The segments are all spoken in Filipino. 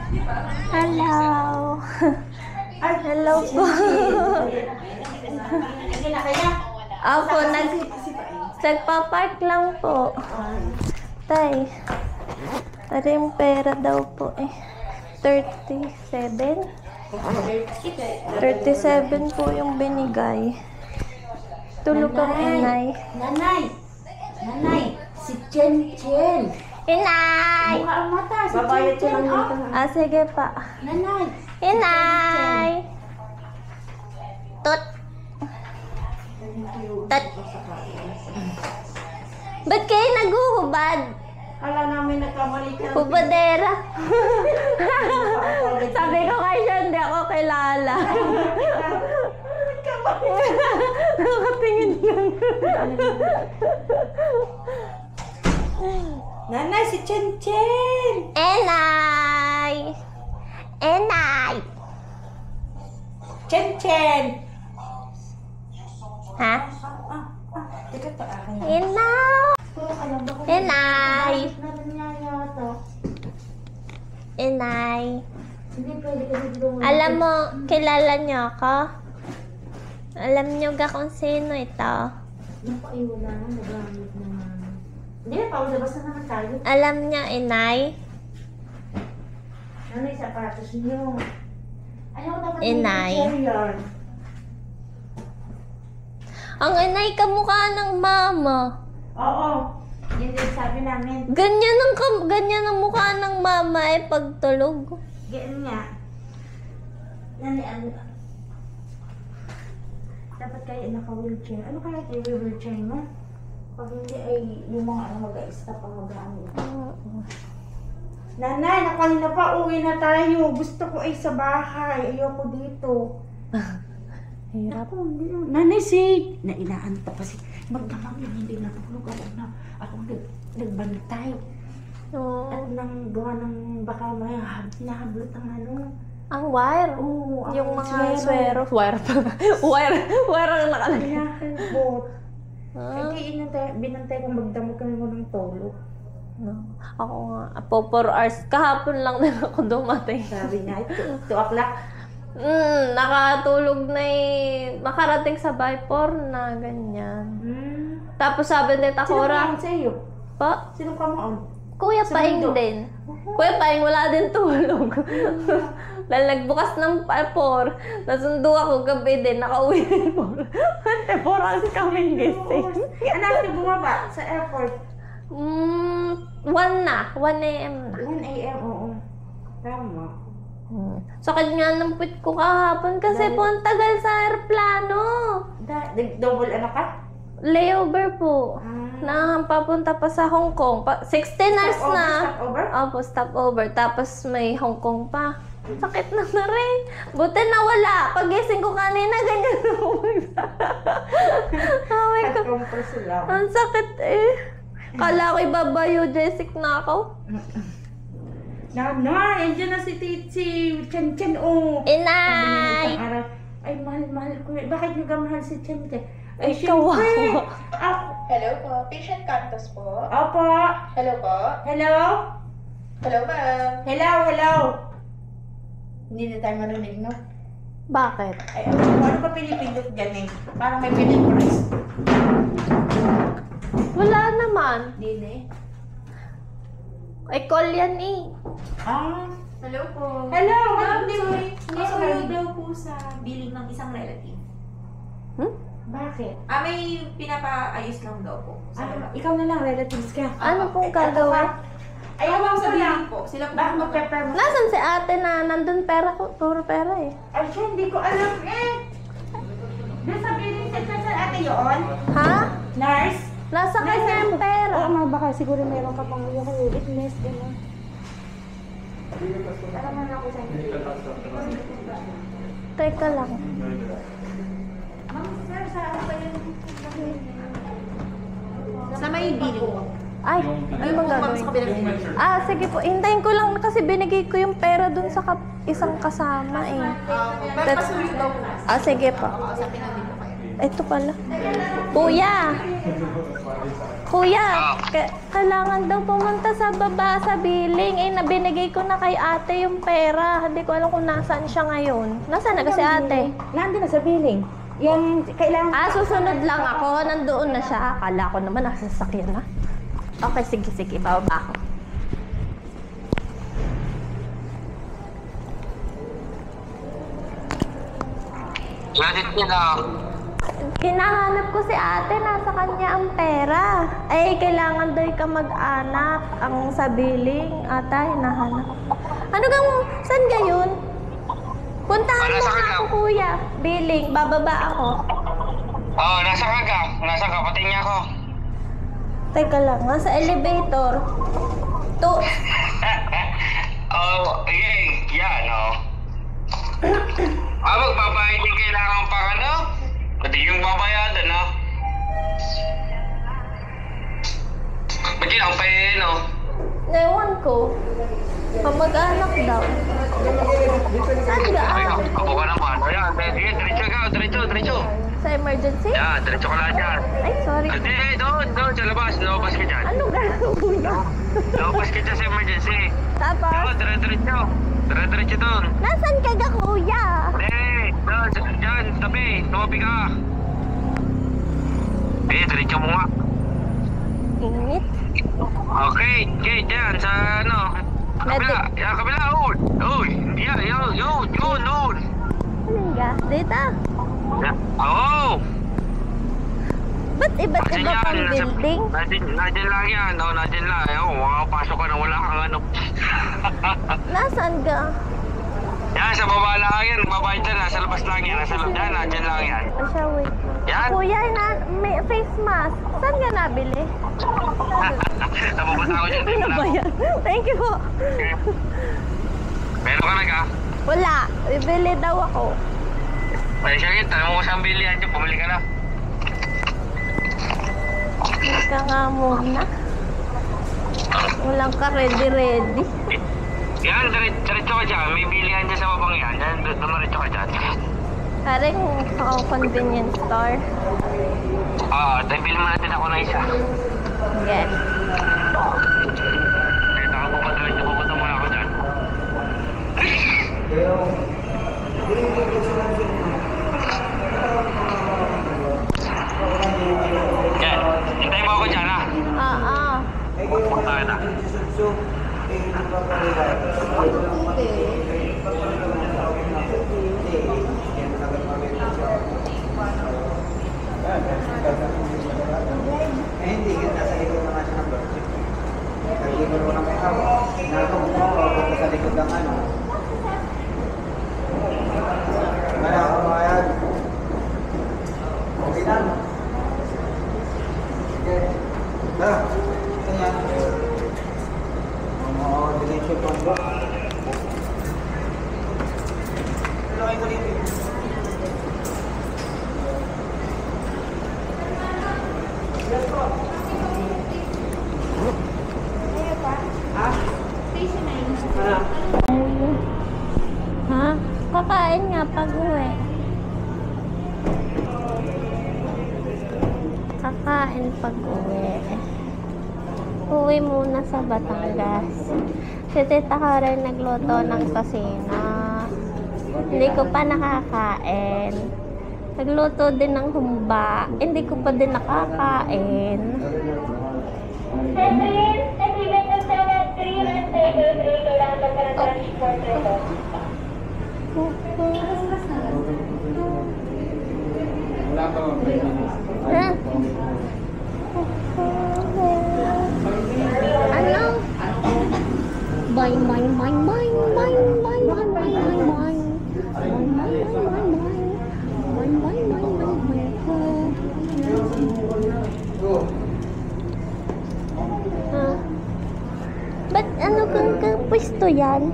Hello. Hello po. Ako, nagpa-park lang po. Tay. Ano yung pera daw po eh. 37? 37 po yung binigay. Tulog ang inay. Nanay, si Chen Chen. Inay! Mukha ang mata, si Chen Chen. Sige pa. Nanay. Inay! Tot! Tot! Ba't kayo naguhubad? Kala namin nagkamali ka. Hubadera. Sabi ko kay siya, hindi ako kilala. Nakatingin lang. Nanay, si Chen Chen. Enay! Enay! Chen Chen. Ha? Teka pa akin na. Enay! Alam ba kung Enay! yata. Enay! Hindi pwede ka dito. Alam mo, kilala niyo ako? Alam niyo ga kung sino ito? Napaiwala na, nagamit naman. Hindi, paulabas na naman tayo. Alam niyo, Inay? Nanay, sapatos niyo. Ayaw ko dapat Inay. yan. Ang inay kamukha ng mama. Oo. Yun din sabi namin. Ganyan ang mukha ng mama eh pagtulog. Ganyan nga. Nanay, ano? Dapat kayo naka-wheelchair. Ano kaya kayo wheelchair mo? Pag hindi ay yung mga mag-a-stop ang mag-ano. Nanay, nakanina pa, uwi na tayo. Gusto ko ay sa bahay. Ayoko dito. Hirap. Nanay, inaanta pa si magdamag lang, hindi natulog ako nagbantay. Oo. At nang gawa ng baka may nahablot ang ano. Ang wire. Oo, ang Yung mga swero. Wire pa. Wire ang nakalagay. Kinakalbot. Ah. Hindi binantay kong magdamag kami mo ng tulog. No. Ako nga. 4 hours. Kahapon lang din ako dumating. Sabi niya, 2 o'clock. Nakatulog na eh. Makarating sa bahay 4 na ganyan. Tapos sabi ni Sino Takora. kamoon sa iyo? Pa? Sino kamoon? Kuya Sa Paing mundo. din. Kuya Paing wala din tulog. Dahil nagbukas ng 4. Nasundo ako gabi din. Nakauwi din 4. 4 hours kaming gising. Anak, bumaba sa airport. 1 na. 1 a.m. na. 1 a.m. Oo. Tama. Sakit nga ng puwit ko kahapon kasi po ang tagal sa aeroplano. Double ano ka? Layover po. Na papunta pa sa Hong Kong. 16 hours na. Stopover? Opo, stopover. Tapos may Hong Kong pa. Sakit na rin. Buti nawala. Pagising ko kanina, ganyan na umagsa. Away ko. Compress lang. Ang sakit eh. Kala ko ibabiogesic na ako. Nandiyan na si Chen Chen. Oh. Inay! Ay, mahal ko. Bakit nyo gamahal si Chen Chen? Ay, Kawawa. syempre. Hello po, patient Cantos po. Opo. Hello po. Hello? Hello ma'am. Hello? Hindi na tayo marinig, no? Bakit? Ay, ano ba pinipindot dyan eh? Parang may pinipress. Wala naman. Hindi na eh. Ay, call yan eh. Hello po. Hello, Ma'am, hindi sorry. mo. Nasulo daw po sa billing ng isang relative. Bakit? May pinapaayos lang daw po. Ikaw na lang, relatives ka. Ano pong gagawin? Ayaw mo Sa sa billing po. Sila po. Baka mag-prepare mo. Nasaan si ate na nandun pera ko? Puro pera eh. Ay, siya, hindi ko alam eh. Doon sa billing section sa ate yun? Ha? Nurse? Nasa kasi ang pera. Oo, baka siguro meron ka pang yung witness, gano'n. Tara man ako sa inyo. Teka lang. Ma'am, sir, saan pa yun? Sa may billing. Ay, ano bang gagawin? Sa kabilang billing. Sige po. Hintayin ko lang kasi binigay ko yung pera dun sa isang kasama eh. Pero pasulit daw po. Sige po. Kausapin namin po kayo. Ito pala. Kuya! Kuya! Kailangan daw pumunta sa baba sa billing. Eh, nabinigay ko na kay ate yung pera. Hindi ko alam kung nasaan siya ngayon. Nasaan na kasi ate? Nandun na sa billing. Yung kailangan... Susunod lang ako. Nandoon na siya. Akala ko naman nakasasakyan na. Okay, sige. Bababa ako. Credit nila. Hinahanap ko si ate. Nasa kanya ang pera. Ay, kailangan daw ka mag-anak. Ang sa billing. Ata, hinahanap. Ano kang... Saan gayon? Puntahan mo nga ako, kuya. Billing. Bababa ako. Oo, nasa ka? Nasa ka? Pati niya ako. Teka lang, nasa elevator. Yan, oh. Magbabayad din kailangan pa ano? Pati yung babayadan, no? Ba't yun ang pahin, no? Ewan ko. Kamag-anak daw. Saan Ay, gaan? ako ka naman. Ayan, sige, diretso. Sa emergency? Yan, diretso ka lang dyan. Ay, sorry. Hindi, doon, sa labas. Lumabas ka dyan. Ano gano'n, kuya? Lumabas ka dyan sa emergency. Tapos, Diretso. Diretso doon. nasan ka ga, kuya? Doon, dyan, tabi. Tumabi ka. Diretso mo nga. Init. Okay, dyan, sa ano. Kabila, kabila, uy. Yun. Ano ga? Dito? Oo. Ba't iba't Kasi iba yan, pang building? Nadyan lang yan. Nadyan lang. Makapasok ka na wala kang ano. Nasaan ka? Yan, sa baba lang yan. Babayad ka na. Sa labas lang yan. Nasa loob yan. Nadyan lang yan. O siya, wait. Yan. Kuya, may face mask. Saan ka nabili? Nababasa ko dyan. Ano ba yan? Thank you po. Meron ka na ka? Wala. Bibili daw ako. Pwede siya rin. Tanong mo saan bilihan dyan. Pumili ka na. Hindi ka nga muna. Walang ka ready. Yan, diretso ka dyan. May bilihan dyan sa babang yan. Yan, dumaretso ka dyan. Karing convenience store. Tayo bilhin mo natin ako na isa. Yes. Kaya ako pa diretso. Pupunta muna ako dyan. Yan, hintayin mo ako dyan ha. Punta ka na. Hindi, nasa likod na nga siya ng birthday. Nag-iwan mo na may hawak. Nalong mo, punta sa likod ng ano. Wala ako mga yan. Okay lang. Sige. Tara. Ito yan. Oo, diretso pa ba? Laki ko dito. Ha? Kakain nga pag-uwi. Kakain pag-uwi. Uwi muna sa Batangas. Si Tita Karen nagluto ng tosina. Hindi ko pa nakakain. Nagluto din ng humba. Hindi ko pa din nakakain. Ano? Boing, boing, boing, boing, boing, boing, boing, boing, boing, boing. Boing, boing, boing, boing, boing. Boing, boing, boing, boing, boing. Ba't ano kang pwesto yan?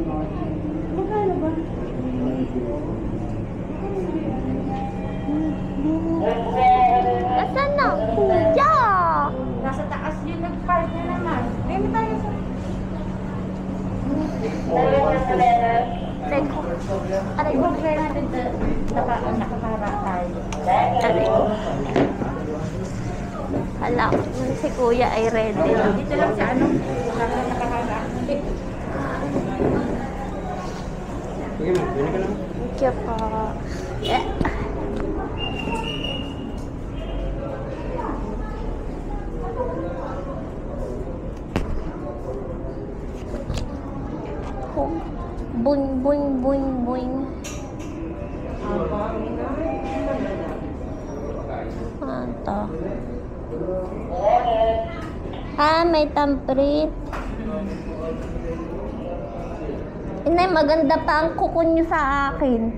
Nasaan na? Kuya! Nasa taas yun, nag-park na naman. Dito tayo sa... Aray ko. Aray ko. Ibang kaya natin nakakara tayo. Aray ko. Hala, si kuya ay ready. Dito lang sa ano, nakakara. Sige mo, yun ka lang. Thank you po. Yeah. Boing, boing, boing, boing. Ano to? May tamprit. Inay, maganda pa ang kuko niyo sa akin.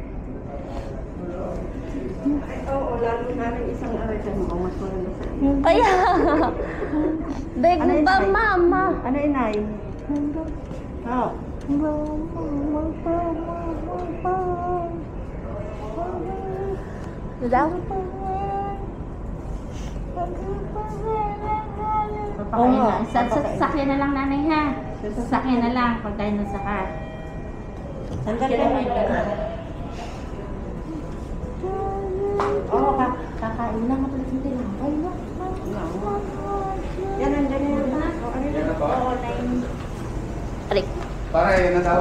Oo, lalo na rin isang arasan mo. Mas maganda sa Kaya, beg ba, mama? Ano inay? Oo. Daw? Oo nga. Sasakyan na lang nanay ha. Sasakyan na lang pag tayo nasaka. Sandali lang. Oo, kakain lang ako ng tinapay. Yan, nandiyan na yun. Oo, Arik. Para yun na daw.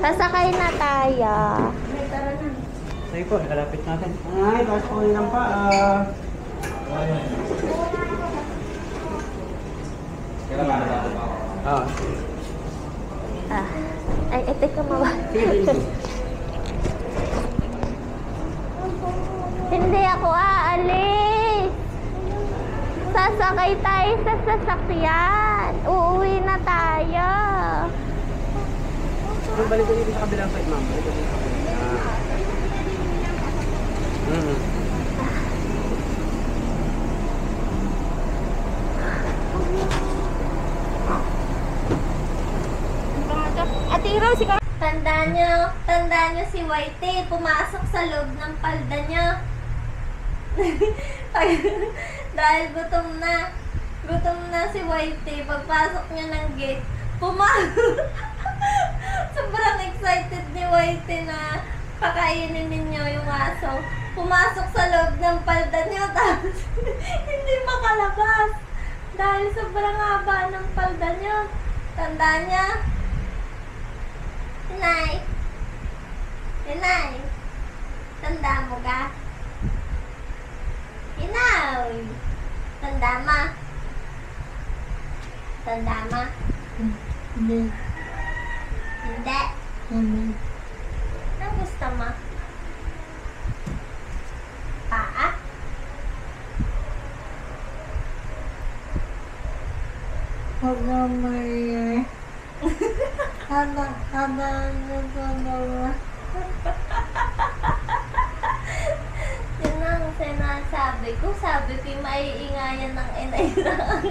Sasakay na tayo. Sige po, nakalapit natin. Ay, taas po lang pa. Ay, teka mawa. Hindi ako aalis. Sasakay tayo sa sasakyan. Uuwi na tayo. Balik ko dito sa kabilang side, ma'am. Balik ko dito sa kabilang. Ate Iro, si Kara. Tanda nyo si Whitey, pumasok sa loob ng palda niya. Dahil gutom na si Whitey, pagpasok niya ng gate, sobrang excited ni Whitey na pakainin ninyo yung aso. Pumasok sa loob ng palda niyo, tapos hindi makalabas. Dahil sobrang haba ng palda niyo. Tanda niya. Inay. Tanda mo ka? Inay. Tanda ma? Hindi. Ang gusto mo? Paa? Yun ang sinasabi ko. Sabi ko yung maiingayan ng inay lang.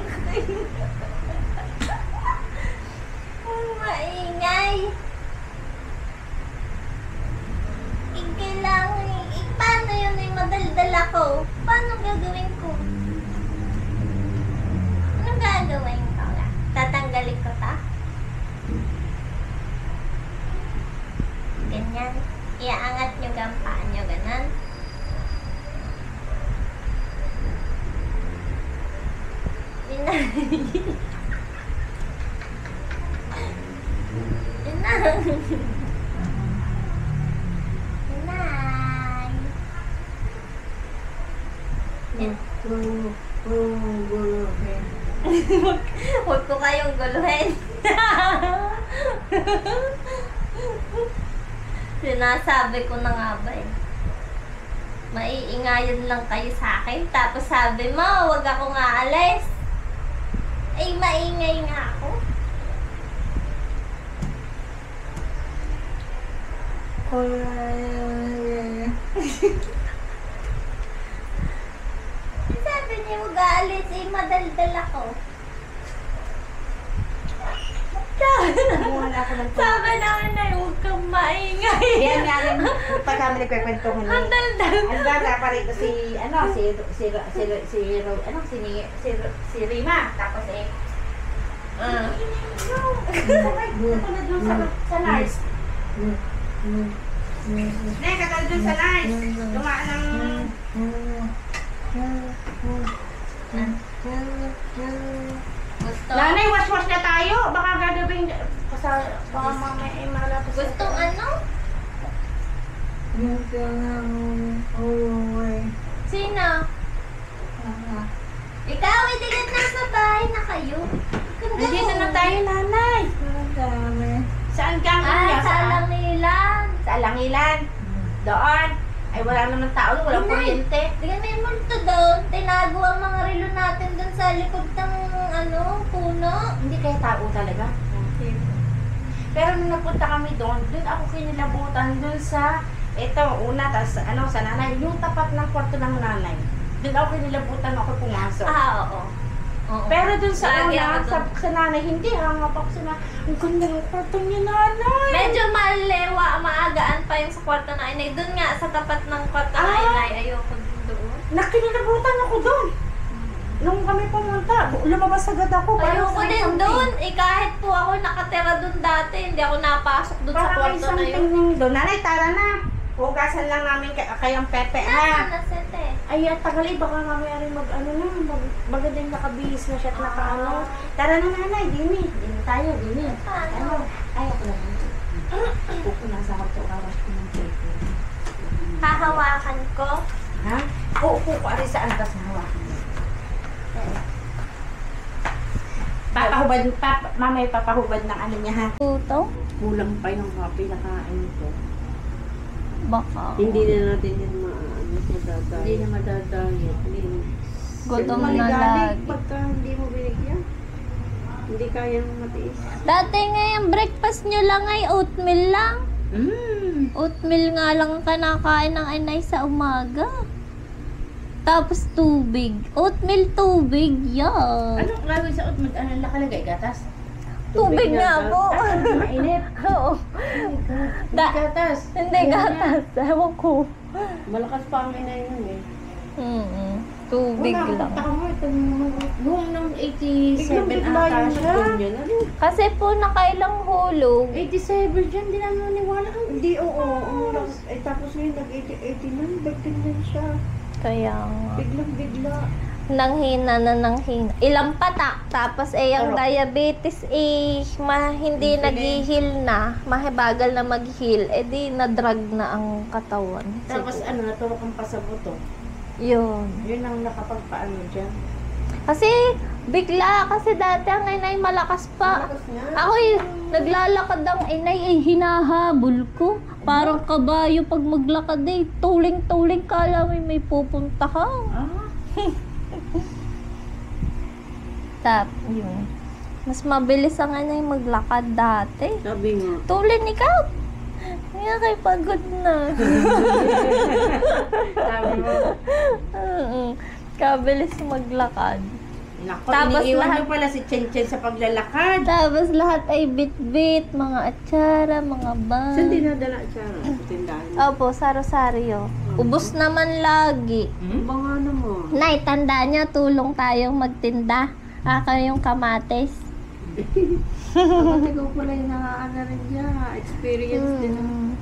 Ang maingay. Kailangan, paano yun ay madaldal ako? Paano gagawin ko? Anong gagawin ko? Tatanggalin ko ta? Ganyan. Iaangat nyo ang paa nyo, ganan. Huwag ko kayong guluhin. Sinasabi ko na nga ba eh. Maiingayan lang kayo sa akin. Tapos sabi mo, huwag akong aalis. Ay, maingay nga ako. Sabi niya, huwag aalis. Ay, madaldal ako. Sabi namin na huwag kang maingay. Yan nga rin, pag kami nagkwekwentuhan niya. Ang daldal. Ang dada pa rin si Rima. Tapos Katulad dun sa nurse. Katulad dun sa nurse. Dumaan ng... Gusto? Nanay, wash-wash na tayo. Baka gagawin... Baka mamaya ay malapos. Gustong ano? Sino? Ikaw, itigit na sa bahay na kayo. Nandito na tayo, nanay. Saan ka? Sa Alangilan. Sa Alangilan. Doon. Ay, wala naman tao. Walang kuryente. Tingnan mo yung multo doon. Tinago ang mga relo natin doon sa likod ng puno. Hindi kaya tao talaga. Pero nung napunta kami doon ako kinilabutan doon sa, ito, una, tas sa nanay, yung tapat ng kwarto ng nanay. Doon ako kinilabutan ako pumasok. Oo. Pero doon sa Lagi una, ako doon. sa nanay, hindi, hangap ako sa nanay. Ang ganda ng kwarto niya, nanay. Medyo malewa, maagaan pa yung sa kwarto na inay. Doon nga, sa tapat ng kwarto na inay. Ayoko doon. Nakinilabutan ako doon. Nung kami pumunta, lumabas agad ako. Ayoko may din something. doon. Kahit po ako nakatira doon dati, hindi ako napasok doon sa Parang may kwarto na something yun. doon. Nanay, tara na. Hugasan lang namin kayang Pepe, ha? Nasete. Ay, tagal baka mamaya rin magandang nakabihis na siya at nakaano. Tara na, nanay, dini. Dini tayo, dini. Paano? Ay, ako lang. Pupunan sa ako oras ko ng Pepe. Hahawakan ko. Ha? Uupo ko ari sa antas na hawakan mo. Mamay papahubad ng ano niya, ha? Puto? Kulang pa yung pinakain ko. Baka. Hindi na natin yan madadaya. Hindi na madadaya. Gutom na Maligalig lagi. pagka hindi mo binigyan. Hindi kayang matiis. Dati nga yung breakfast nyo lang ay oatmeal lang. Oatmeal nga lang ang kinakain ng inay sa umaga. Tapos tubig. Oatmeal tubig, yan. Ano gagawin sa oatmeal? Ano nakalagay? Gatas? Tubig nga po. Mainit. Oo. Hindi gatas. Hindi gatas. Ewan ko. Malakas pa ang inay nun eh. Tubig lang. Noong nung 87 Biglang ata yung siya. yun. Ano? Kasi po nakailang hulog. 87 dyan, di namin naniwala. Hindi, oo. Tapos ngayon nag-89, nag-10 siya. Kaya nga. Biglang-bigla. Nanghina na nanghina. Ilang patak. Tapos yung diabetes hindi nag-heal na. Mahibagal na mag-heal. Di na-drug na ang katawan. Tapos Sige. naturok ang pasabuto. Yun. Yun ang nakapagpaano dyan. Kasi bigla. Kasi dati ang inay malakas pa. Malakas nga. Ako naglalakad ang inay hinahabol ko. Parang kabayo pag maglakad tuling-tuling kala may pupunta ka. Yun. Mas mabilis ang inay maglakad dati. Sabi nga. Tulin ikaw. Kaya kay pagod na. Sabi mo. Kabilis maglakad. Naku, Tapos iniiwan lahat- mo pala si Chen Chen sa paglalakad. Tapos lahat ay bit-bit, mga atsara, mga bag. Saan dinadala siya? Sa tindahan. Opo, saro-saryo. Ubus naman lagi. Ba nga naman? Nay, tanda niya, tulong tayong magtinda. Kayong kamates. Kapag ikaw pala yung nakaana rin niya. Experience din naman.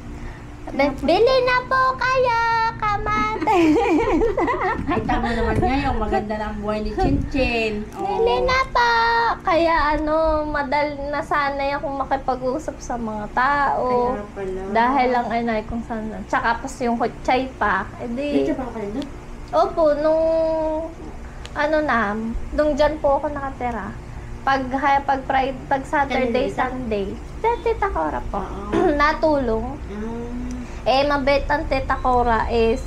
Bili na po kayo, kamates. Ay, tama naman niya yung maganda ng buhay ni Chen Chen. Bili na po. Kaya nasanay akong makipag-usap sa mga tao. Kaya pala. Dahil lang ay kung saan. Tsaka pas yung kutsay pa. Dito pa kayo na? Opo, nung nung dyan po ako nakatira. Pag Saturday, Sunday, Tita Cora po. Natulong. Mabait ang Tita Cora is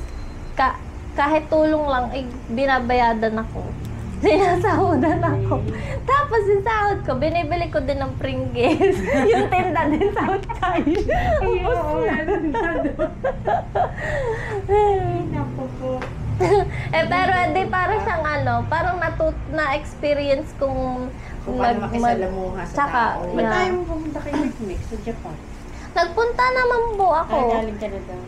kahit tulong lang, binabayadan ako. Sinasahudan ako. Tapos yung sahod ko, binibili ko din ng Pringles. Yung tinda din sahod tayo. Ubus na. Pero hindi para siyang parang na-experience kung Kung paano makisalamuha sa tsaka, tao. yeah. Ba't tayo mo pumunta kay Nick sa Japan? Nagpunta naman po ako. Ay, galing ka na daw.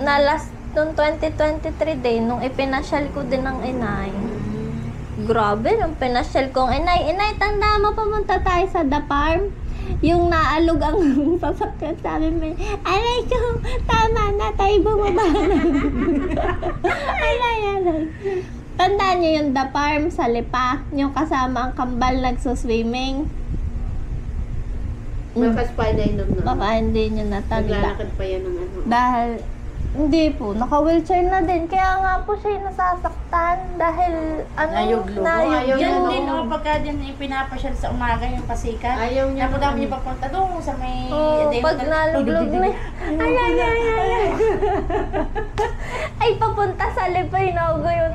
Na last, noong 2023 din, nung ipinasyal ko din ng inay. Grabe, nung pinasyal kong inay, tanda mo pumunta tayo sa The Farm? Yung naalog ang sasakyan sa amin, alay ko, tama na, tayo bumaba na. alay. Tandaan niyo yung The Farm sa Lipa, yung kasama ang kambal nagsuswimming. Malakas pa na inom na. Baka hindi niyo natanda. Naglalakad pa yan ng ano. Dahil, hindi po, naka-wheelchair na din. Kaya nga po siya nasasaktan dahil, Nayuglo. nayuglo. Yan din, pagka din pinapasyal sa umaga yung pasikat. Ayaw niya. Tapos dami niya papunta doon sa may... Pag naluglog na, ay. Ay, papunta sa Lipay na ako yun.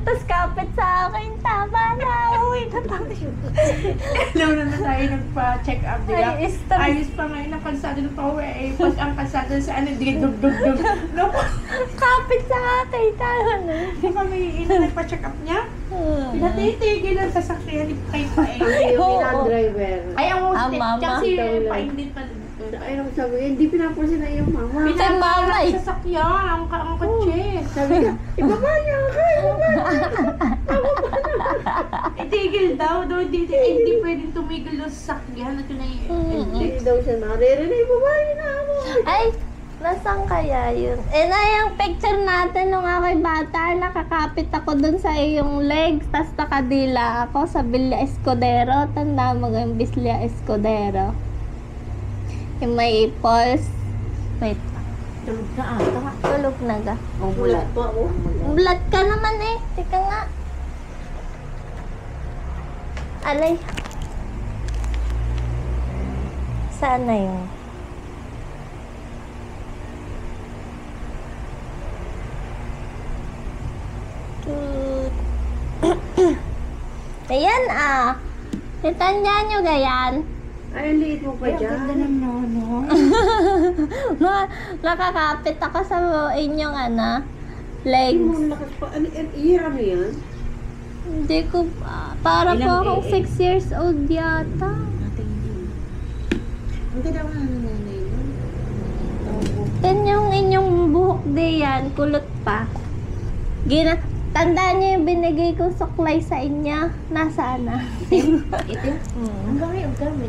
Tapos kapit sa akin, tama na, uwi na tayo. Alam na tayo nagpa-check up, di ba? Ay, stress. Ayos pa ngayon ang kalsada ng pauwi. Pag ang kalsada sa ano, di dug. Naku, Kapit sa akin, tama na. di ba may nagpa-check up niya? Pinatitigil ang sasakyan ni kay pa eh. Yung driver. Ay, ang hosted. mama. Tsaka si Paindin pa. Ayaw sabi, hindi pinapansin na yung mama. Pinsan mama eh. Ang sasakyan, ang kotse. Sabi niya, ibaba niya ako, Itigil daw, hindi pwedeng tumigil yung sasakyan. At yun ay, Hindi daw siya naririnig, ibaba niya na ako. Ay, nasaan kaya yun? Na yung picture natin nung ako'y bata, nakakapit ako dun sa iyong legs, tas nakadila ako sa Villa Escudero. Tanda mo yung Villa Escudero. Yung may pulse. Wait, tulog na ata. tulog na ga. Bulat pa, oh. Blood ka naman eh. Tika nga. Alay. Saan na yun? Ayan ah. Itandaan nyo gayan. Ay, ang liit mo pa dyan. ng nono. Nakakapit ako sa inyong legs. Ang lakas pa. Ano yan? Hindi ko, para po Ilang akong AA? 6 years old yata. Ang ganda nga ng nanay mo. Then yung inyong buhok diyan, kulot pa. Tandaan niyo yung binigay kong suklay sa inyo. Nasaan na? Ito? Ang gamit, ang gamit.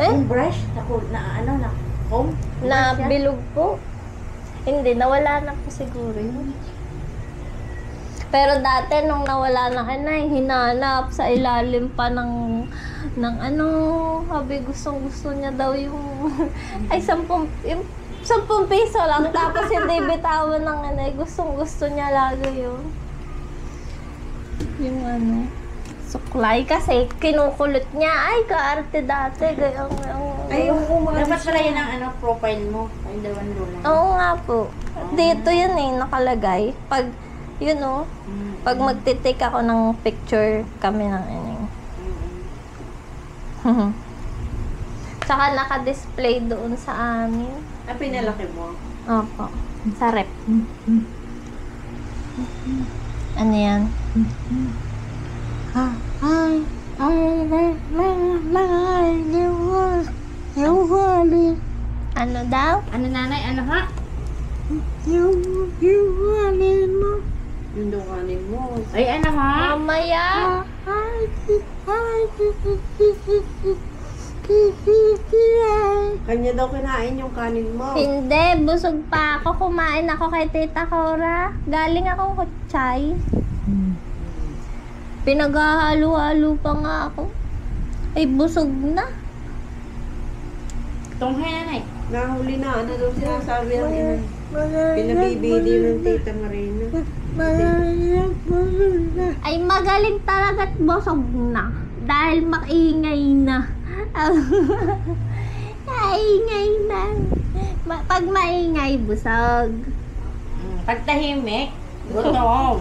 Eh? Yung brush, na comb? Na bilog po. Hindi, nawala na po siguro yun. Pero dati nung nawala na hinanap sa ilalim pa ng sabi gustong-gusto niya daw yung ay 10 piso lang tapos hindi bitawan ng gustong-gusto niya lagi yun. Yung suklay kasi kinukulot niya. Ay, kaarte dati. Gayang, Ay, yung Dapat pala yun ang profile mo. Ay, dawan doon. oo nga po. Dito yun nakalagay. Pag, pag magtitake ako ng picture kami ng Tsaka naka-display doon sa amin. Ah, pinalaki mo. Opo. Sa rep. Ano yan? Ano daw? Ano nanay? Ano ha? Yung dukanin mo. Ay, ano ha? Mamaya. Kanya daw kinain yung kanin mo. Hindi, busog pa ako. Kumain ako kay Tita Cora. Galing akong kutsay. Pinaghahalo-halo pa nga ako. Ay, busog na. Tunghay nanay. Nahuli na. Ano daw sinasabi ang ina? Pinabibili ng Tita Marina. Ay, magaling talaga at busog na. Dahil maingay na. Maingay na. Pag maingay, busog. Pag tahimik, gutom.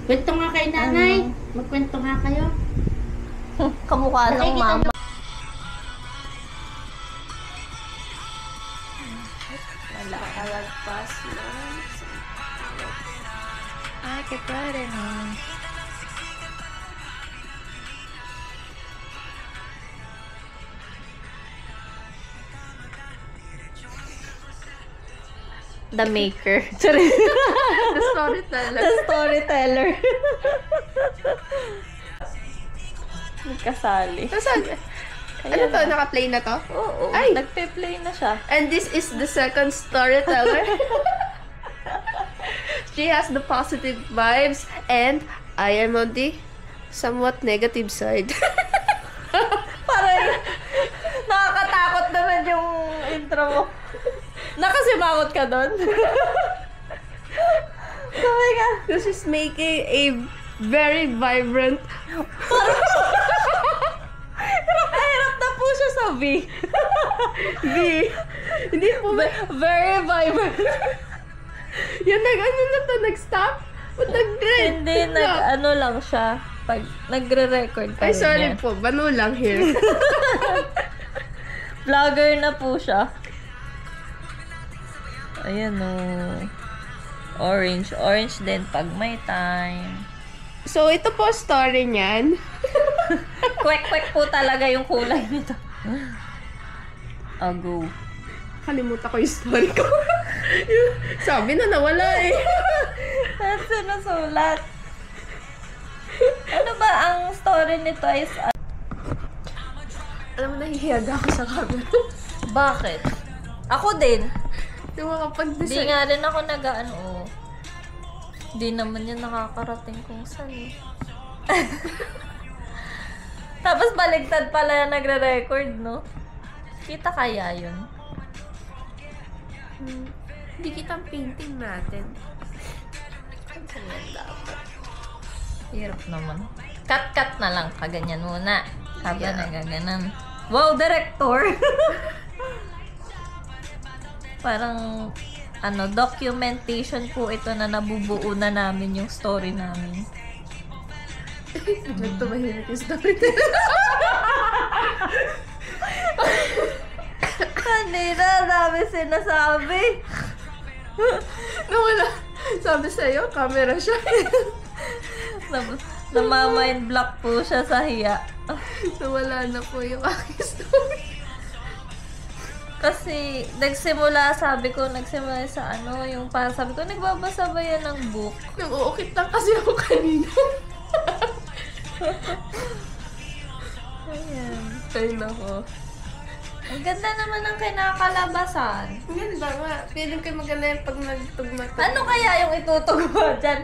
Kwento nga kay nanay. Magkwento nga kayo. Kamukha ng Nakikita mama. Wala ka lagpas lang. Ay, kita rin the maker. The storyteller. The storyteller. Nagkasali. Ano to? Naka-play na to? Oo, Ay! nagpe-play na siya. And this is the second storyteller. She has the positive vibes and I am on the somewhat negative side. Parang nakakatakot naman yung intro mo. Nakasimangot ka doon. Oh my God. This is making a very vibrant. Hirap na po siya sa V. V. Hindi po ba? Very vibrant. Yung nag-ano na to, nag-stop? Ba't nag-red? Hindi, nag-ano lang siya. Pag nagre-record pa Ay, rin sorry yan. po. Banu lang here. Vlogger na po siya. Ayan o. Orange. Orange din pag may time. So, ito po story niyan. Kwek-kwek po talaga yung kulay nito. Go. Kalimutan ko yung story ko. Sabi na nawala eh. That's sinusulat. Ano ba ang story nito is... Alam mo, nahihiyaga ako sa camera. Bakit? Ako din. Yung mga Hindi pag-design. nga rin ako nag-ano. Hindi naman yan nakakarating kung saan eh. Tapos baligtad pala na nagre-record, no? Kita kaya yun? Hindi kita ang painting natin. Ganyan dapat. Hirap naman. Cut-cut na lang. Kaganyan muna. Habang nagaganan. Wow, director! Parang, documentation po ito na nabubuo na namin yung story namin. Biglang tumahimik yung story. Kanina, dami sinasabi. Nawala. Sabi sa'yo, camera siya. Namamind block po siya sa hiya. Nawala na po yung aking story. Kasi, nagsimula sa yung parang sabi ko, nagbabasa ba yan ng book? Nag-uukit lang kasi ako kanina. Ayan. Ay, nako. Ang ganda naman ng kinakalabasan. Ang ganda nga. Feeling ko maganda yung pag nagtugma. Ano kaya yung itutugma dyan?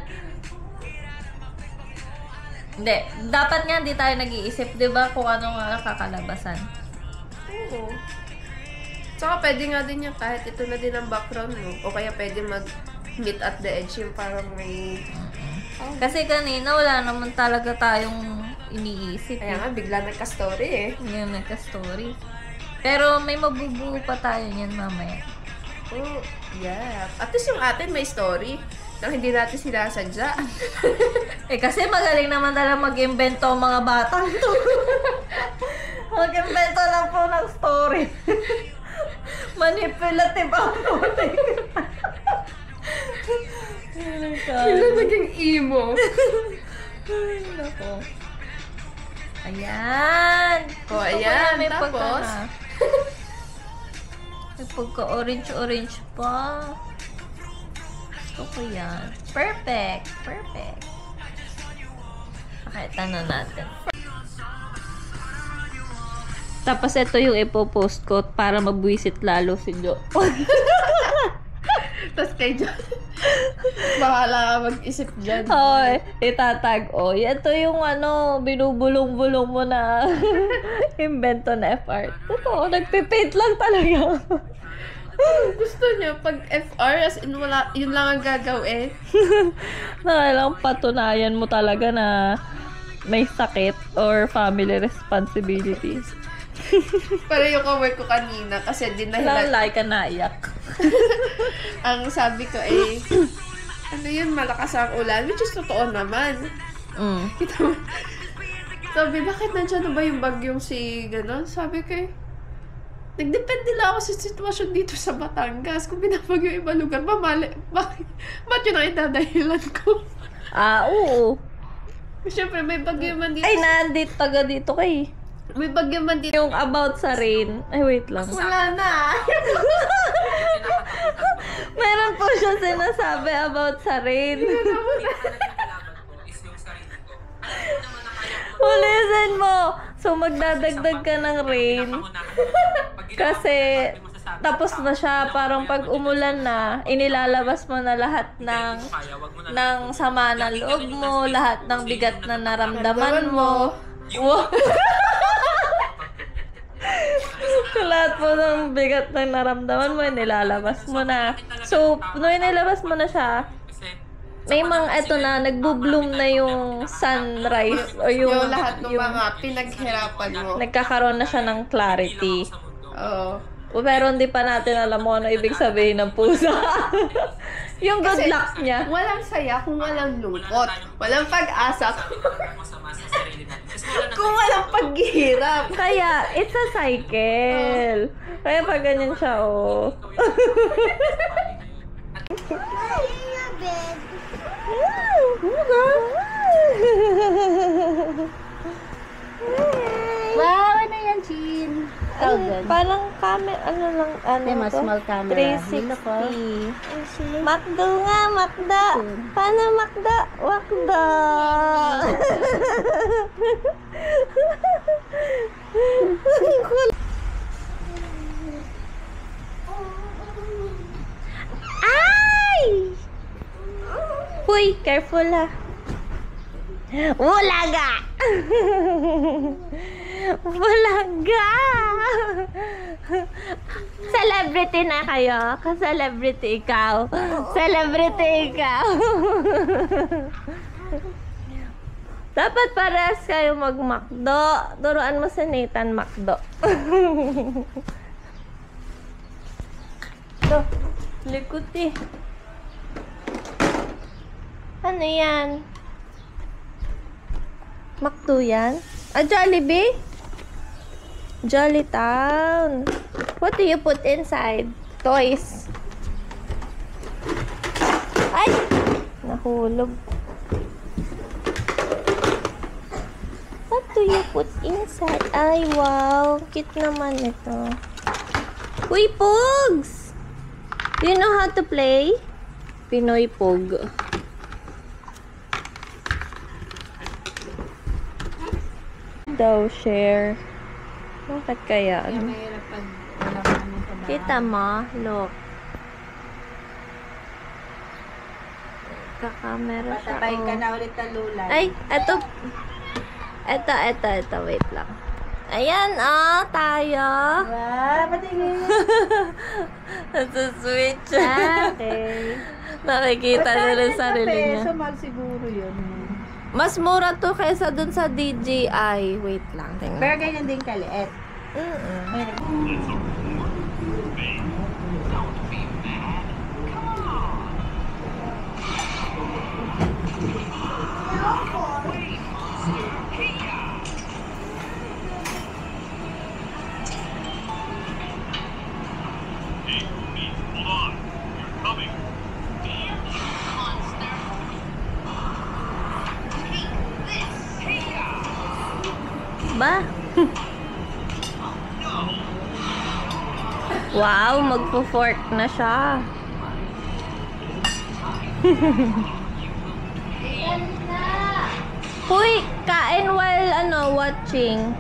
Hindi. Dapat nga hindi tayo nag-iisip, di ba, kung ano nga kakalabasan. Oo. Tsaka pwede nga din yung kahit ito na din ang background mo. O kaya pwede mag-meet at the edge yung parang may... Kasi kanina, wala naman talaga tayong iniisip. Kaya nga, bigla nagka-story eh. Yung nagka-story. Pero may mabubuo pa tayo niyan mamaya. Oh, yeah. At least yung atin may story nang hindi natin sinasadya. Kasi magaling naman talaga mag-invento ang mga batang to. Mag-invento lang po ng story. Manipulative ang topic. Sila naging emo. Ay, nako. Ayan. Oh, Gusto ko ayan. na may Tapos? pagka- may pagka-orange-orange pa. Gusto ko yan. Perfect. Perfect. Okay, tanong natin. Tapos ito yung ipopost ko para mabwisit lalo si Jo. Tapos kay John, bahala ka mag-isip dyan. Hoy, itatag. Ito yung binubulong-bulong mo na invento na F-art. Totoo, nagpipaint lang talaga. Gusto niya, pag FR, as in wala, yun lang ang gagawin. Nakailang patunayan mo talaga na may sakit or family responsibilities. Pero yung kawork ko kanina, kasi din Lalay ka naiyak. ang sabi ko eh, ano yun, malakas ang ulan, which is totoo naman. Kita mo, sabi, bakit nandiyan na ba yung bagyong si gano'n? Sabi ko eh, nagdepende lang ako sa sitwasyon dito sa Batangas. Kung binabagyo yung ibang lugar, ba't yun ang itadahilan ko? Oo. Siyempre, may bagyo man dito. Ay, nandito, taga dito kay. May bagyo man dito. Yung about sa rain. Ay, wait lang. Wala na. Meron po siya sinasabi about sa rain. Ulisin mo. So, magdadagdag ka ng rain. Kasi, tapos na siya. Parang pag umulan na, inilalabas mo na lahat ng sama ng loob mo, lahat ng bigat na naramdaman mo. Wow. Lahat po ng bigat na naramdaman mo, inilalabas mo na. So, nung inilabas mo na siya, may mga eto na, nagbo-bloom na yung sunrise o yung Lahat ng mga pinaghirapan mo. nagkakaroon na siya ng clarity. Oo. Pero hindi pa natin alam mo ano ibig sabihin ng pusa. Yung good Kasi luck niya. walang saya kung walang lungkot. Walang pag-asa kung walang paghihirap. Kaya, it's a cycle. Kaya pag ganyan siya, oh. Wow, ano yan, Chin? Parang camera, ano lang, ano May mas to? small camera. 360. Makdo nga, Makda. Paano Makda? Wakda. Ay! Uy, careful ha. Wulaga! Wulaga! Celebrity na kayo. Ka-celebrity ikaw. Celebrity ikaw. Dapat parehas kayo mag-makdo. Turuan mo si Nathan makdo. Ito, likot eh. Ano yan? Makdo yan? Ah, Jollibee? Jolly Town. What do you put inside? Toys. Ay! Nahulog. What do you put inside? Ay, wow. Cute naman ito. Uy, Pogs! Do you know how to play? Pinoy Pog. Daw share. Bakit kaya? Mahirap pag wala ka naman sa bahay. Kita mo? Look. Kakamera siya. Patapay ka Oh. na ulit ng lulan. Ay, eto. Eto. Wait lang. Ayan, tayo. Wow, patingin. Ito switch. Okay. Nakikita niya rin sarili niya. Peso, mahal siguro yun. Mas mura to kaysa dun sa DJI. Wait lang. Tingnan. Pero ganyan din kaliit. Ba? Wow, magpo-fork na siya. Uy, kain while watching.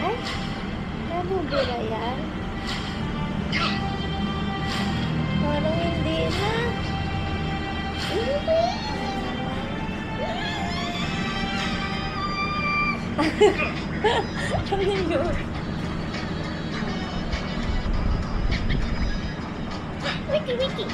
Ay, nabubura yan. Parang hindi na. Ano yun? Wiki.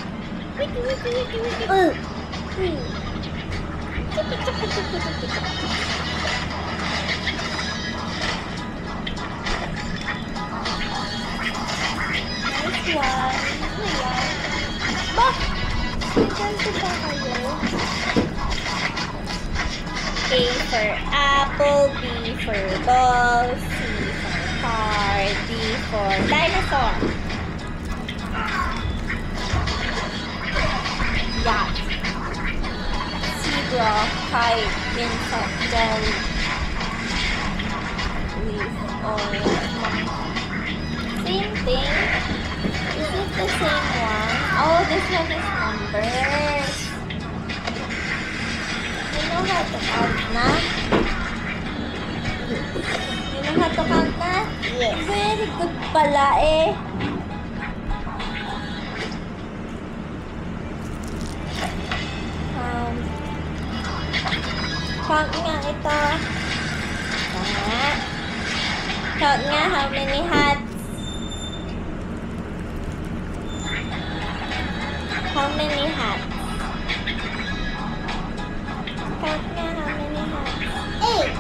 Nice one. Ba? Ganito ba kayo? A for apple, B for ball, C for car, D for dinosaur. Yacht. C straw type insect jelly leaf oil. Same thing. Is it the same one? Oh, this one is numbers. You know how to count na? You know how to count na? Yes. Very good pala eh. Count nga ito. Count nga how many hats. How many hats? Count nga how many hats. 8.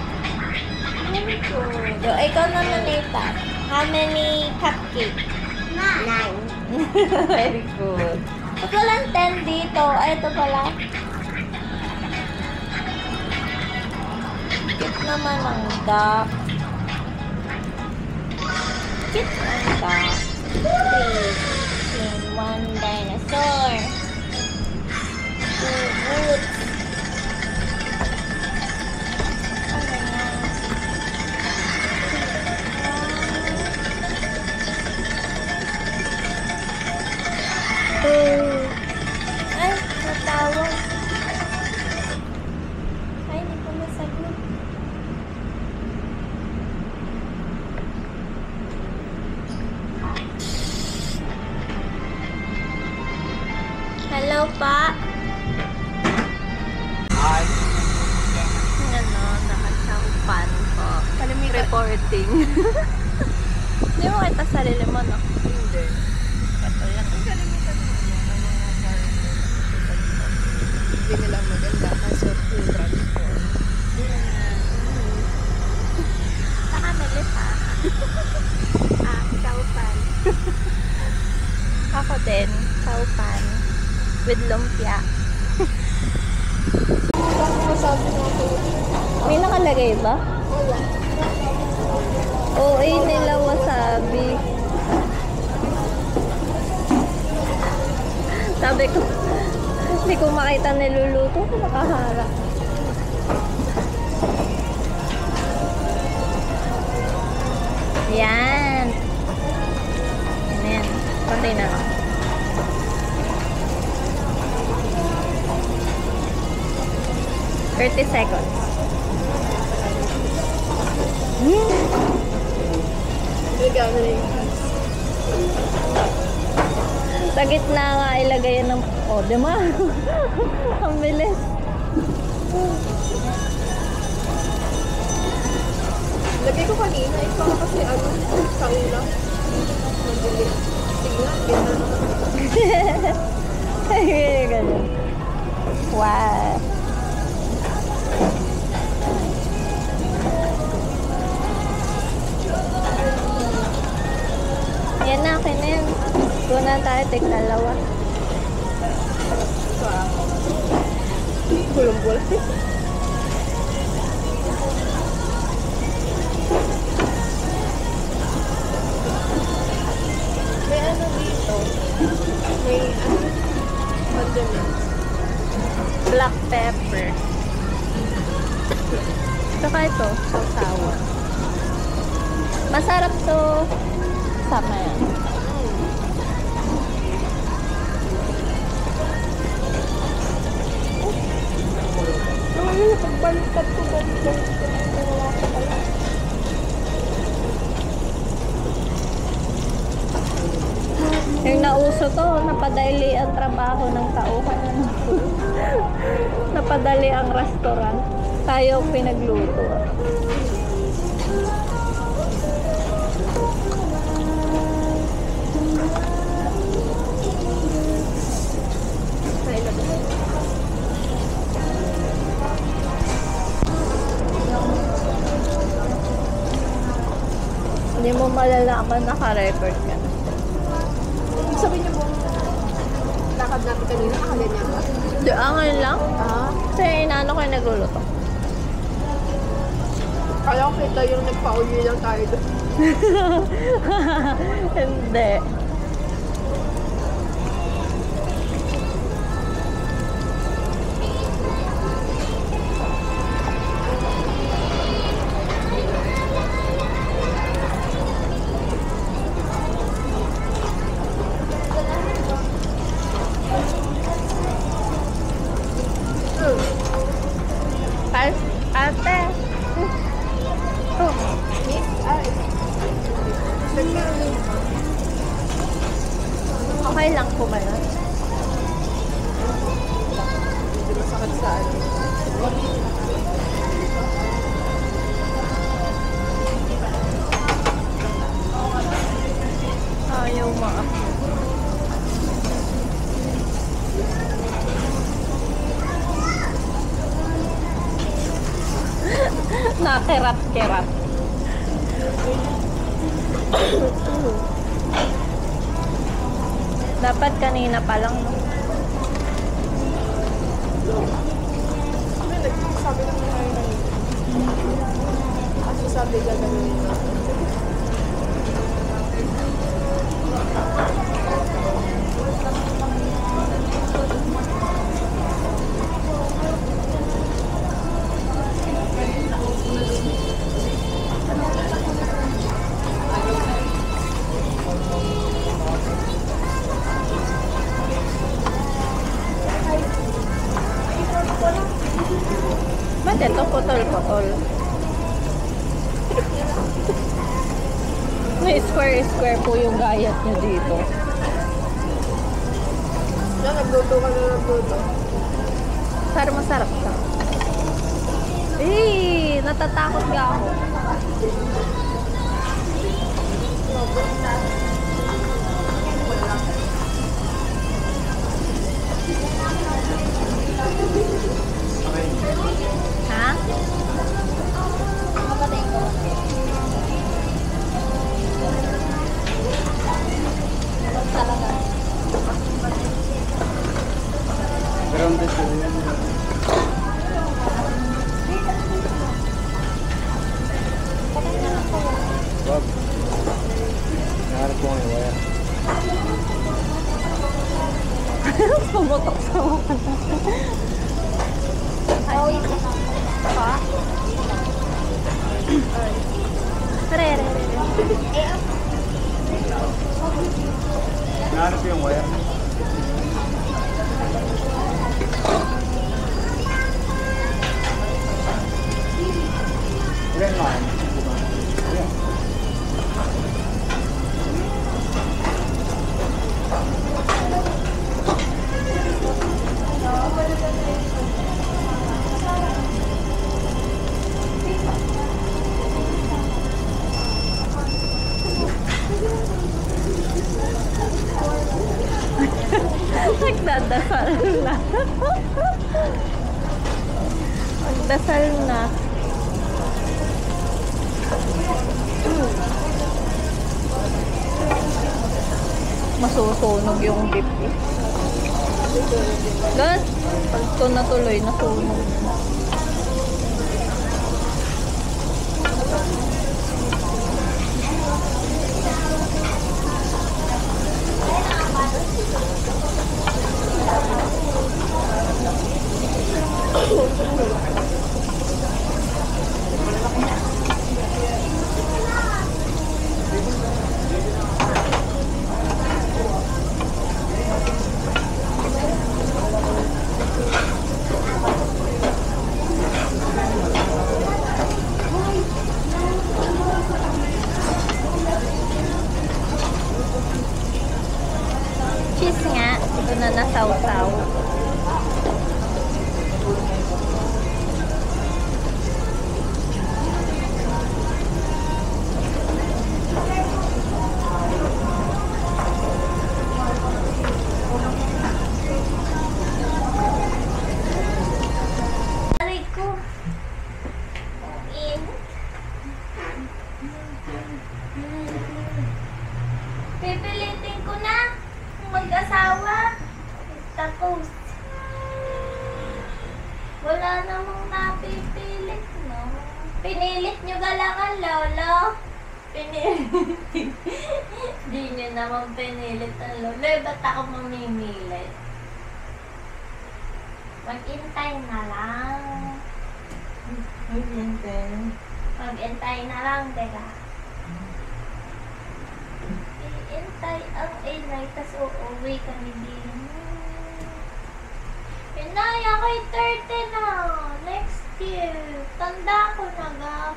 Very good. So, ikaw naman ito. How many cupcakes? 9. Very good. Ba't walang 10 dito? Ay, ito pala. Cute naman ang duck. Cute ang duck. 3, 1 dinosaur. 2 boots. Ano na? Ay, natawag. Ay, hindi ko masagot. Hello, pa. Hi. Ano, nakasampan ko. Reporting. Hindi mo kita sarili mo, no? Hindi. Ito yan. Hindi nila maganda kasi full transport. Saka melis, ha? Saupan. Ako din, saupan. With lumpia. May nakalagay ba? Oo, nila wasabi. Sabi ko, hindi ko makita niluluto. Nakaharap. Yan. Ayan. Pati na ako. $30 seconds. Regalo na yung Sa gitna nga ilagay yan ng... Oh, di ba? Ang bilis. lagay ko kanina. Ito kasi ano, sa ulam. Mabilis. Tignan, ganda. Ganyan. Wow. Yan na, akin na yun. Kunan tayo, tig-dalawa. Bulong-bulong. May ano dito? May ano? Condiments. Black pepper. Saka ito, sausawa. Masarap to. Sama yan. Ay, pagbaliktad ko ganito. Wala ka pala. Yung nauso to, napadali ang trabaho ng tauhan. Napadali ang restaurant. Tayo pinagluto. Hindi mo malalaman naka-record ka. Sabi niyo po, lakad natin kanina, nakaganyan ba? Di, ngayon lang? Kasi inaano ko yung nagluluto. Kala ko kita yung nagpa-uli lang tayo doon. Hindi. Nakirat-kirat. Dapat kanina pa lang. Sabi ng mga kasi sabi gagawin na. Ba't ito putol-putol? May square-square po yung gayat nyo dito. Yan, nagluto ka na nagluto. Pero masarap siya. Eh, natatakot nga ako. Ha? Grounded po yan. Wag. Naharap po ngayon, wire. Pumutok sa mukha. Ay, pa? Re. Naharap yung wire. Ilan man? Ayan. Nagdadasal na. Magdasal na. Masusunog yung dip eh. Gat, pag ito natuloy, nasunog. Cheese nga, ito na nasaw-saw. Aray ko. Pipilitin ko na mag-asawa. Tapos, wala namang napipilit, no? Pinilit nyo galangan, lolo. Pinilit. Di nyo naman pinilit ang lolo. Ba't ako mamimilit? Mag-intay na lang. Mag-intay na lang, teka. I-intay ang inay, tas uuwi kami din. Inaya kay 30 na. Next year. Tanda ko na ga.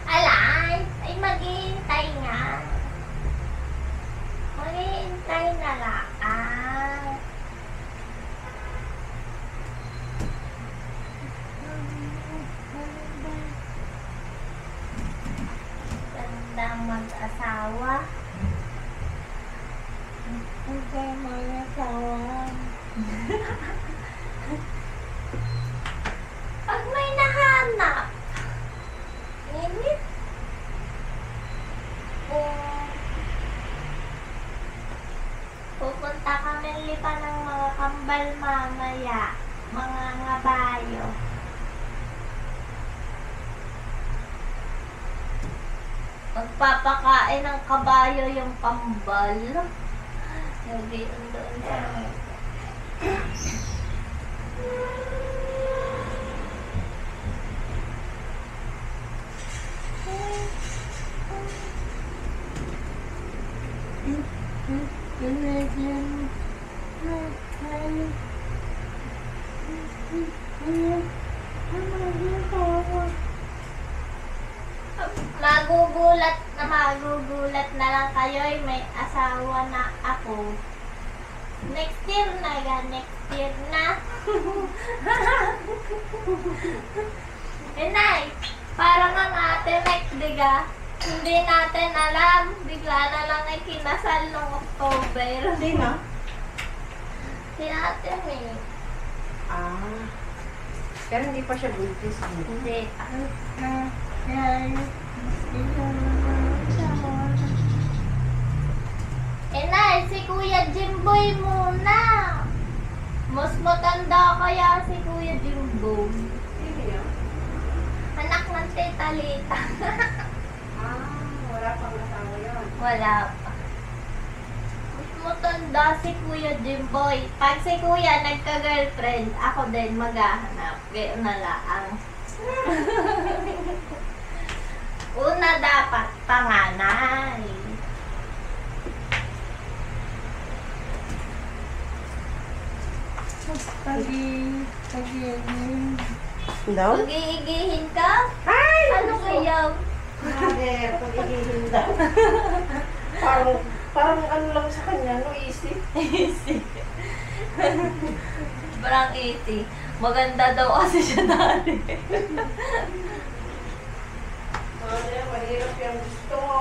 Alay! Ay maghihintay nga. Maghihintay na lang. Tandang mag asawa. Okay, may asawa. Pag may nahanap, init. Pupunta kami lipa ng mga kambal mamaya. Mga ngabayo. Magpapakain ng kabayo yung kambal. Lagi doon sa magugulat na lang kayo, may asawa na ako. Next year na. Inay, parang ang ate Mike, diga. Hindi natin alam. Bigla na lang ay kinasal noong October. Hindi na? Si ate Mike. Ah. Pero hindi pa siya buntis. Hindi. Inay, si Kuya Jimboy muna. Mas matanda kaya si Kuya Jimboy. Hindi yan. Anak ng Tita Lita. Wala pang asawa yun. Wala pa. Mas matanda si Kuya Jimboy. Pag si Kuya nagka-girlfriend, ako din maghahanap. Gaya na lang. Una dapat panganay. Daw? Pag-iigihin ka? Ano kaya? Mother, pag-igihin daw. parang ano lang sa kanya, no? Easy. Parang 80. Maganda daw kasi siya dati. Mother, mahirap yung gusto mo.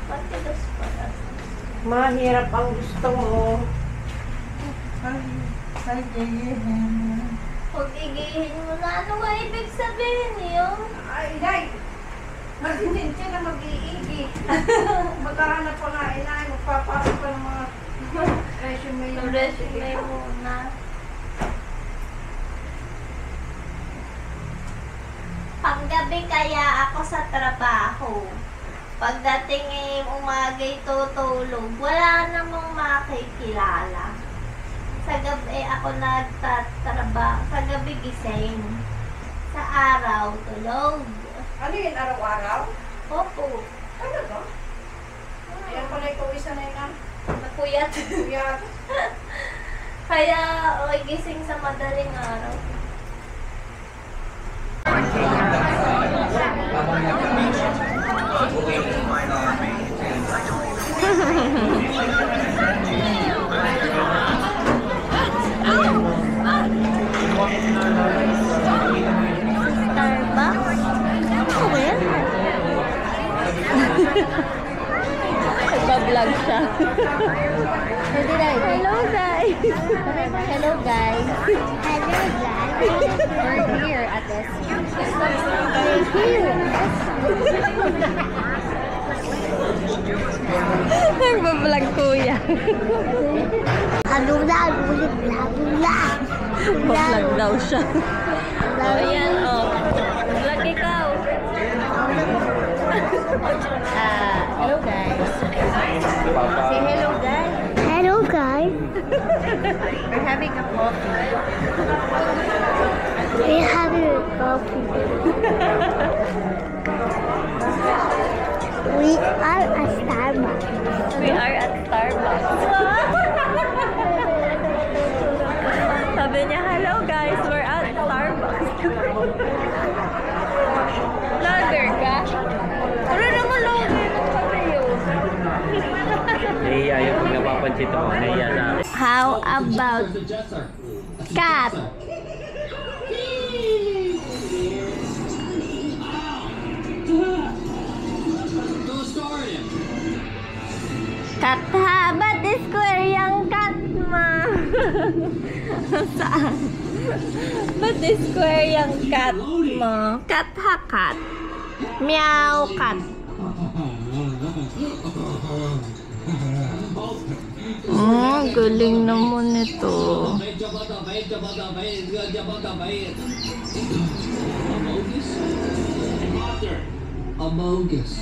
Patigas pala. Mahirap ang gusto mo. Pag-igihin mo na, ano ba ibig sabihin yun? Ay, Day! Mag-intend siya na mag-iigi. Magkahanap pa nga, inay. Magpapasok pa ng mga resume yun. Yung resume muna. Panggabi kaya ako sa trabaho. Pagdating umagay tutulog, wala namang makikilala. Sa gabi ako nagtatrabaho. Sa gabi gising. Sa araw, tulog. Ano yun, araw-araw? Opo. Ano ba? Ayan pala ikaw isa na yun. Napuyat. Kuya, Kaya gising sa madaling araw. Starbucks? Ano ba yan? Nagpa-vlog siya. Hello guys! Hello guys! Hello guys! We're here at this. We're here! Nagpa-vlog kuya. Adula. Pa-vlog daw siya. Ayan, oh. Vlog ikaw. Hello guys. Say hello guys. Hello guys. We're having a coffee. We're having a coffee. We are at Starbucks. We are at Starbucks. Sabi niya, hello guys, we're at Starbucks. Vlogger ka? Ano naman vlogger ng kape yun? Nahiya yung pag napapansin ako. Nahiya na. How about cat? Cat ha? Ba't square yung cat ma? Saan? Ba't square yung cat mo? Cat ha, cat. Meow, cat. Galing naman ito. Amogus.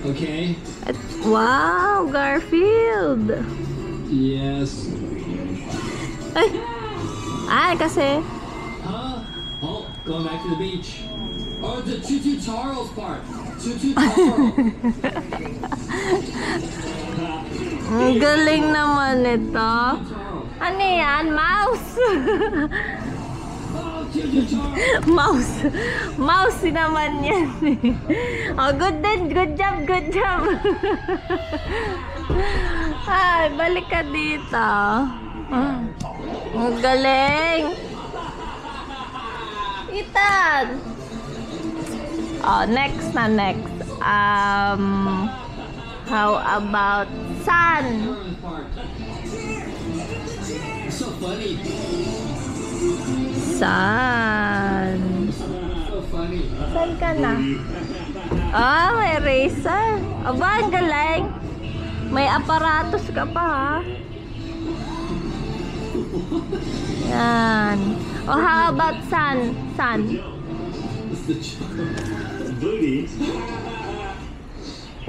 Okay? Wow, Garfield. Yes. Ay, kasi Huh? Oh, going back to the beach. Oh, the Tutu Charles part. Tutu Charles. ang galing naman ito. Ano yan? Mouse. Oh, Tutu Charles. Mouse. Mouse naman yan. Oh, good din. Good job, good job. Ay, balik ka dito. Ang galing. Ethan. Oh, next na next. How about sun? So funny. Sun. So funny. Saan ka na? Ah, may eraser. Aba, ang galing. May aparatos ka pa, ha? Yan. Oh, how about sun? Sun. Booty.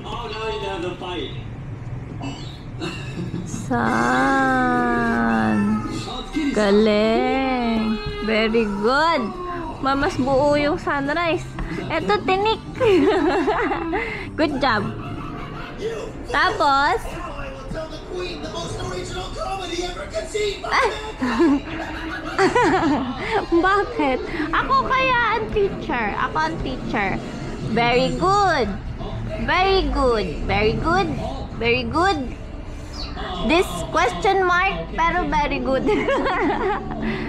Oh, now you have the fight. Sun. Galing. Very good. Mas buo yung sunrise. Eto, tinik. Good job. Tapos, ay! Bakit? Ako kaya ang teacher. Ako ang teacher. Very good. Very good. Very good. Very good. This question mark, pero very good.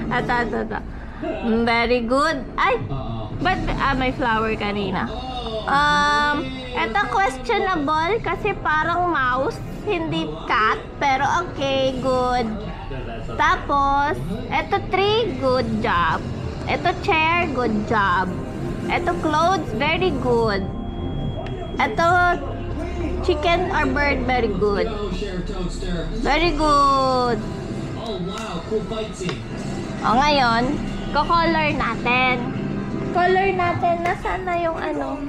Ito. Very good. Ay! But, may flower kanina. Ito questionable kasi parang mouse, hindi cat, pero okay, good. Tapos, ito tree, good job. Ito chair, good job. Ito clothes, very good. Ito chicken or bird, very good. Very good. Oh, wow. Cool fight scene. O ngayon, ko-color natin. Color natin, nasaan na yung ano?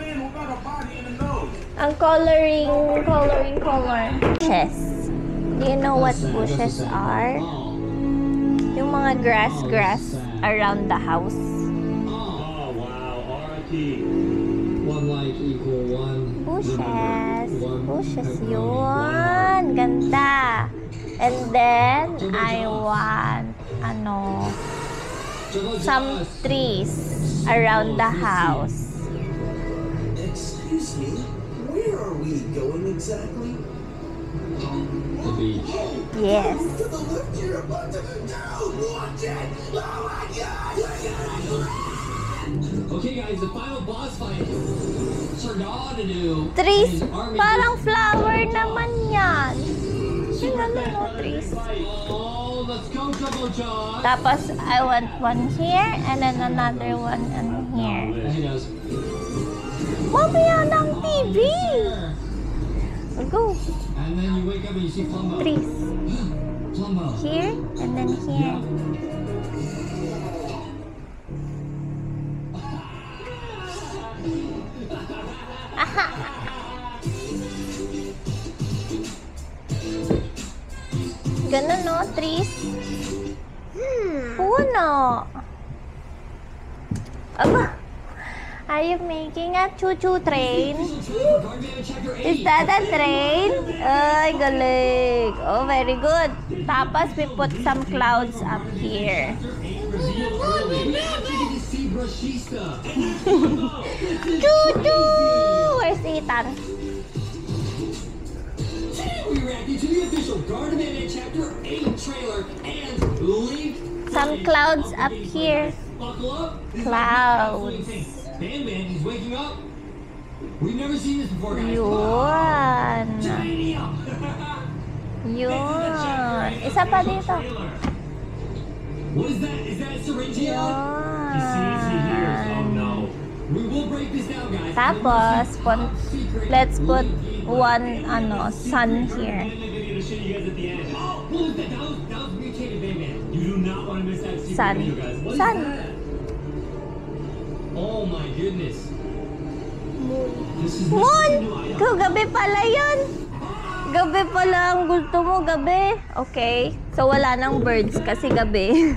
Ang coloring color. Bushes. Do you know what bushes are? Yung mga grass around the house. Oh, wow. R.I.P. One life equal one. Bushes yun. Ganda. And then, I want, some trees around the house. Excuse me, where are we going exactly? The beach. Yes. To the left, you're about to go down. Watch it! Oh my God! Okay, guys, the final boss fight. Sargadadu. Trees. Parang flower naman yan. Tingnan mo yung trees. Oh, let's go, Double John. Tapos, I want one here and then another one in here. He does. Mamaya ng TV! Go. And then you wake up and you see Plumbo. Trees. Plumbo. Here and then here. Ganun, no? Trees. Puno. Aba. Are you making a choo-choo train? Is that a train? Ay, galing. Oh, very good. Tapos, we put some clouds up here. Choo-choo! Where's Ethan? We reacted to the official Garden Man Chapter 8 trailer and leaked. Some clouds up here. Buckle up. Clouds. Man, he's waking up. We've never seen this before, guys. Yun. Geranium. Yun. Isa pa dito. What is that? Is that a syringium? He sees, he hears. Oh no. We will break this down, guys. Tapos, let's put one, sun here. Oh, what was that? That was mutated Bayman. You do not want to miss that secret Sun. video, guys. What is Sun. that? Oh my goodness. This is Moon! new item. Gabi pala yun. Gabi pala ang gusto mo, gabi. Okay. So, wala nang birds kasi gabi.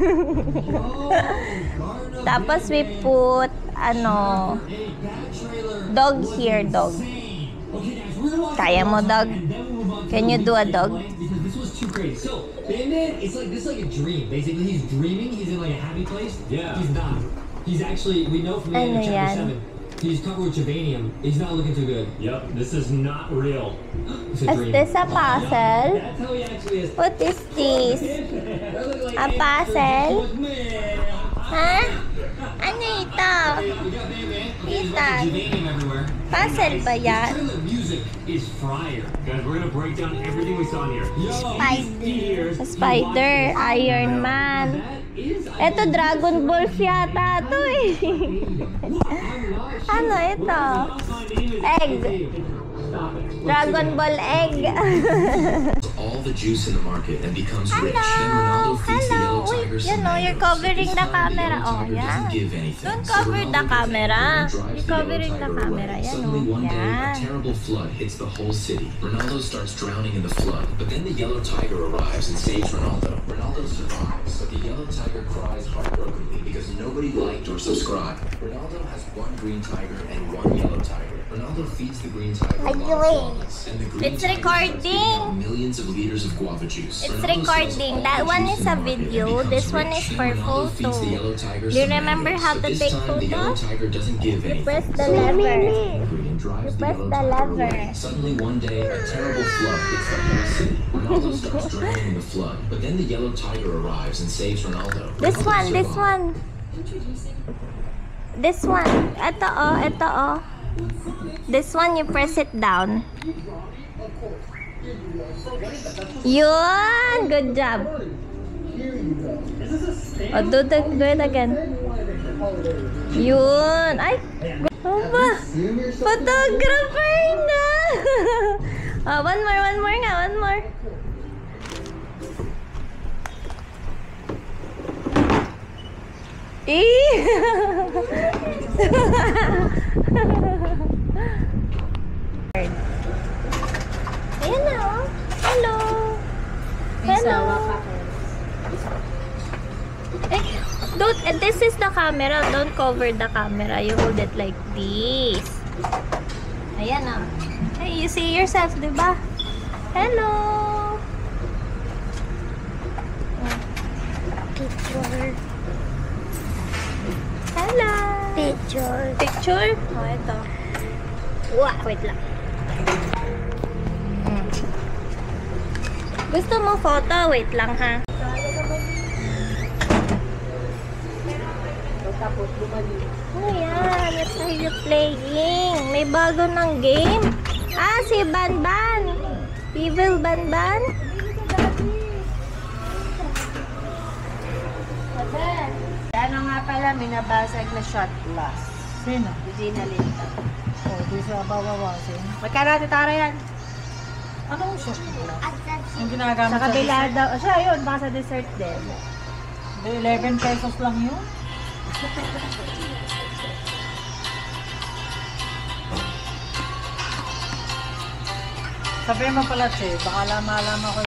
Tapos, we put, dog here, dog. Kaya mo, dog? Can you do a dog? Because this was too crazy. So, Bandit, it's like a dream. Basically, he's dreaming. He's in like a happy place. Yeah. He's not. He's actually, we know from the end of chapter 7. He's covered with Jabanium. He's not looking too good. Yep, this is not real. It's a dream. Is this a puzzle? That's how he actually is. What is this? A puzzle? Huh? Ano ito? We got Bandit. Ethan. Jabanium everywhere. Puzzle ba yan? The music is fire. Guys, we're gonna break down everything we saw in here. Spider. Spider. Iron Man. Ito, Dragon Balls yata ito eh. Ano ito? Egg. Dragon Ball egg. All the juice in the market and becomes rich. Then Ronaldo feeds the yellow tiger some You're mangoes. covering the This time, camera. yellow Oh, tiger yan. doesn't give anything. Don't So cover Ronaldo the camera. drives You're the covering yellow the tiger camera. away. Yan, Suddenly oh. one day, a Yan. terrible flood hits the whole city. Ronaldo starts drowning in the flood, but then the yellow tiger arrives and saves Ronaldo. Ronaldo survives, but the yellow tiger cries heartbrokenly because nobody liked or subscribed. Ronaldo has one green tiger and one yellow tiger. Ronaldo feeds the green tiger and the green It's tiger starts recording. giving out millions of liters of guava juice. It's Ronaldo sells recording. all That the one juice is in a the market and video. becomes This one rich. is Then for Ronaldo feeds photo. the yellow tiger Do you some remember mangoes, how but to this take time the yellow photos? tiger doesn't give anything. Press the So lever. Green drives the press yellow the tiger lever. away. Suddenly one day, a terrible flood hits the whole city. Ronaldo starts drowning in the flood, but then the yellow tiger arrives and saves Ronaldo. This Ronaldo one, this survives. one. This one. Ito oh, ito oh. This one, you press it down. Yun! Good job. Oh, do it again. Yun! Ay! Aba! Photographer na! Oh, one more nga, one more. Ayan na oh. Hello. Hello. This is the camera. Don't cover the camera. You hold it like this. Ayan oh. Hey, you see yourself, diba? Hello. Picture. Hello. Picture. Picture? Oh, ito. Wait lang. Gusto mo photo? Wait lang ha. Ano yan? What are you playing? May bago ng game. Ah, si Banban. Evil Banban. Ano nga pala, minabasag na shot glass. Sino? Gina Linda. Oh, di sa babawasin. Magkano titara yan? Anong shot mo lang? Yung ginagamit Sa kabila daw. Siya, yun. Baka sa dessert din. 11 pesos lang yun. Sabihin mo pala, Che, baka malaman ko